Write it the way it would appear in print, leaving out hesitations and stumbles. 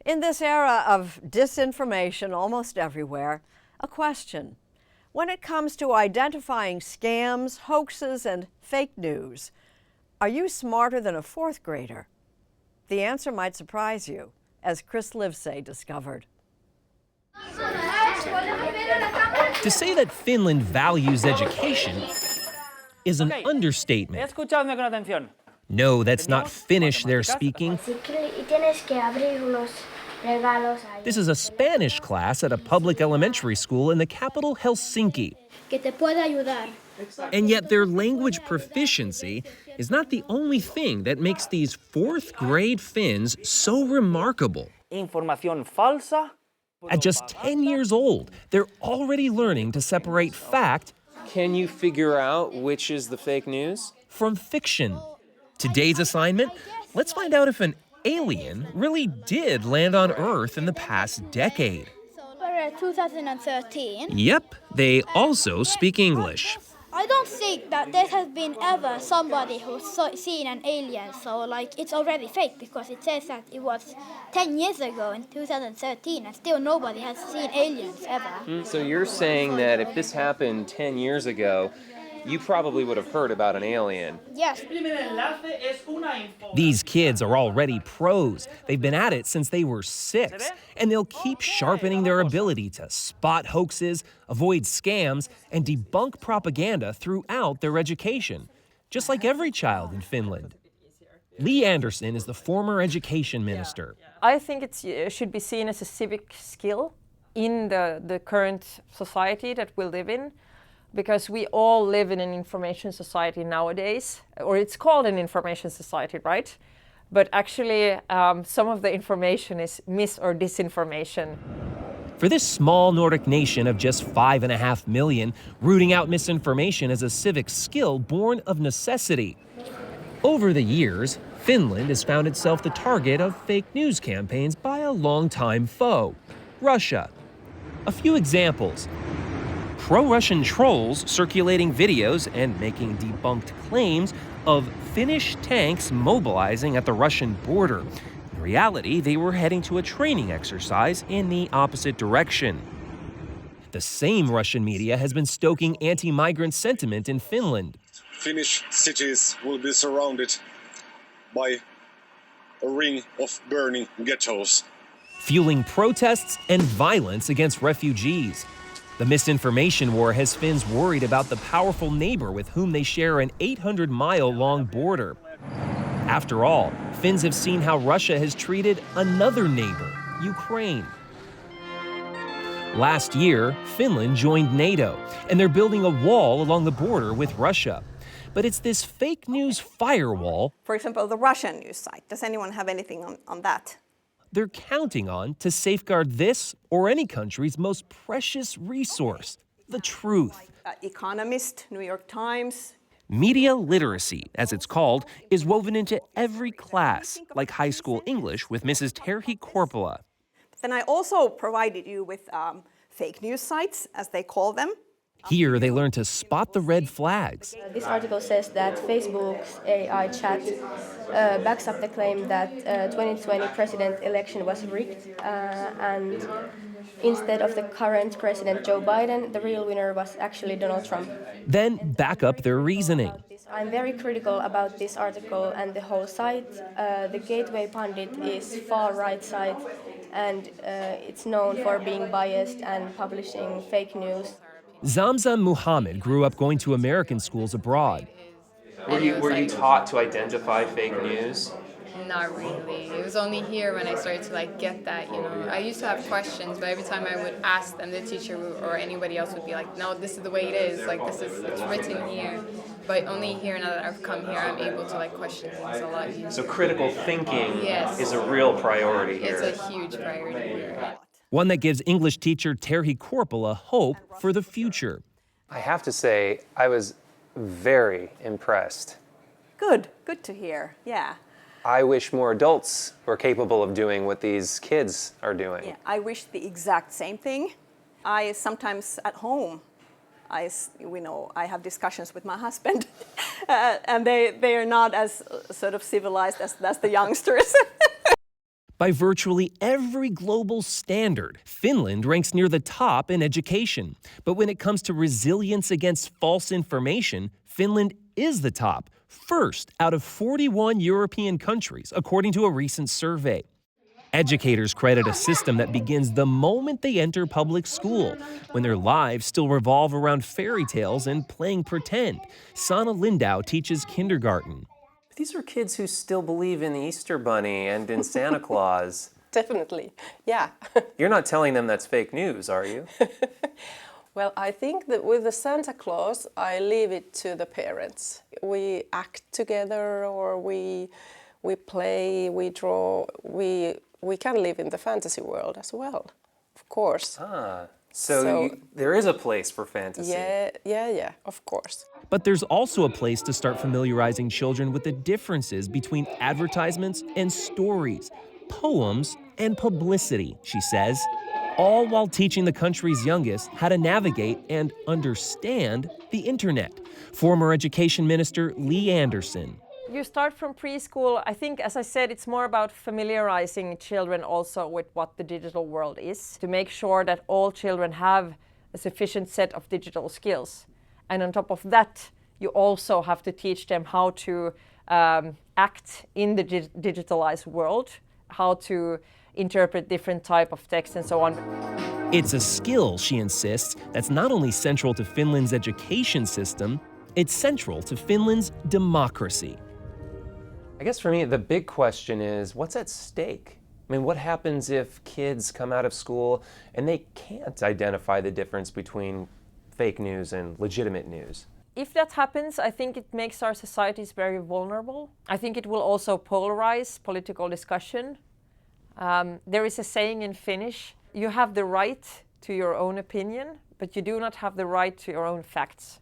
In this era of disinformation almost everywhere, a question. When it comes to identifying scams, hoaxes, and fake news, are you smarter than a fourth grader? The answer might surprise you, as Chris Livesay discovered. To say that Finland values education is an understatement. Escuchadme con atención. No, that's not Finnish they're speaking. This is a Spanish class at a public elementary school in the capital, Helsinki. And yet their language proficiency is not the only thing that makes these fourth grade Finns so remarkable. Información falsa. At just 10 years old, they're already learning to separate fact. Can you figure out which is the fake news? From fiction. Today's assignment, let's find out if an alien really did land on Earth in the past decade. For 2013. Yep, they also speak English. I don't think that there has been ever somebody who's seen an alien, so it's already fake because it says that it was 10 years ago in 2013 and still nobody has seen aliens ever. So you're saying that if this happened 10 years ago, you probably would have heard about an alien. Yes. These kids are already pros. They've been at it since they were 6, and they'll keep sharpening their ability to spot hoaxes, avoid scams, and debunk propaganda throughout their education, just like every child in Finland. Lee Anderson is the former education minister. I think it should be seen as a civic skill in the current society that we live in, because we all live in an information society nowadays, or it's called an information society, right? But actually, some of the information is mis or disinformation. For this small Nordic nation of just 5.5 million, rooting out misinformation is a civic skill born of necessity. Over the years, Finland has found itself the target of fake news campaigns by a longtime foe, Russia. A few examples. Pro-Russian trolls circulating videos and making debunked claims of Finnish tanks mobilizing at the Russian border. In reality, they were heading to a training exercise in the opposite direction. The same Russian media has been stoking anti-migrant sentiment in Finland. Finnish cities will be surrounded by a ring of burning ghettos, fueling protests and violence against refugees. The misinformation war has Finns worried about the powerful neighbor with whom they share an 800-mile-long border. After all, Finns have seen how Russia has treated another neighbor, Ukraine. Last year, Finland joined NATO, and they're building a wall along the border with Russia. But it's this fake news firewall, for example, the Russian news site. Does anyone have anything on that? They're counting on to safeguard this or any country's most precious resource, the truth. Economist, New York Times. Media literacy, as it's called, is woven into every class, like high school English with Mrs. Terhi Korpela. Then I also provided you with fake news sites, as they call them. Here, they learn to spot the red flags. This article says that Facebook's AI chat backs up the claim that 2020 president election was rigged, and instead of the current president Joe Biden, the real winner was actually Donald Trump. Then back up their reasoning. I'm very critical about this article and the whole site. The Gateway Pundit is far-right site, and it's known for being biased and publishing fake news. Zamzam Muhammad grew up going to American schools abroad. Were you taught to identify fake news? Not really. It was only here when I started to get that, I used to have questions, but every time I would ask them, the teacher or anybody else would be like, no, this is the way it is. It's written here. But only here, now that I've come here, I'm able to question things a lot easier. So critical thinking Yes. is a real priority here. It's a huge priority here. One that gives English teacher Terhi Korpela hope for the future. I have to say, I was very impressed. Good to hear, yeah. I wish more adults were capable of doing what these kids are doing. Yeah, I wish the exact same thing. I sometimes at home, I have discussions with my husband, and they are not as sort of civilized as the youngsters. By virtually every global standard, Finland ranks near the top in education. But when it comes to resilience against false information, Finland is the top, first out of 41 European countries, according to a recent survey. Educators credit a system that begins the moment they enter public school, when their lives still revolve around fairy tales and playing pretend. Sanna Lindau teaches kindergarten. These are kids who still believe in the Easter Bunny and in Santa Claus. Definitely, yeah. You're not telling them that's fake news, are you? Well, I think that with the Santa Claus, I leave it to the parents. We act together, or we play, we draw, we can live in the fantasy world as well, of course. So there is a place for fantasy. Yeah, of course. But there's also a place to start familiarizing children with the differences between advertisements and stories, poems and publicity, she says, all while teaching the country's youngest how to navigate and understand the internet. Former Education Minister Lee Anderson. You start from preschool. I think, as I said, it's more about familiarizing children also with what the digital world is, to make sure that all children have a sufficient set of digital skills. And on top of that, you also have to teach them how to act in the digitalized world, how to interpret different type of text and so on. It's a skill, she insists, that's not only central to Finland's education system, it's central to Finland's democracy. I guess for me, the big question is, what's at stake? I mean, what happens if kids come out of school and they can't identify the difference between fake news and legitimate news? If that happens, I think it makes our societies very vulnerable. I think it will also polarize political discussion. There is a saying in Finnish, you have the right to your own opinion, but you do not have the right to your own facts.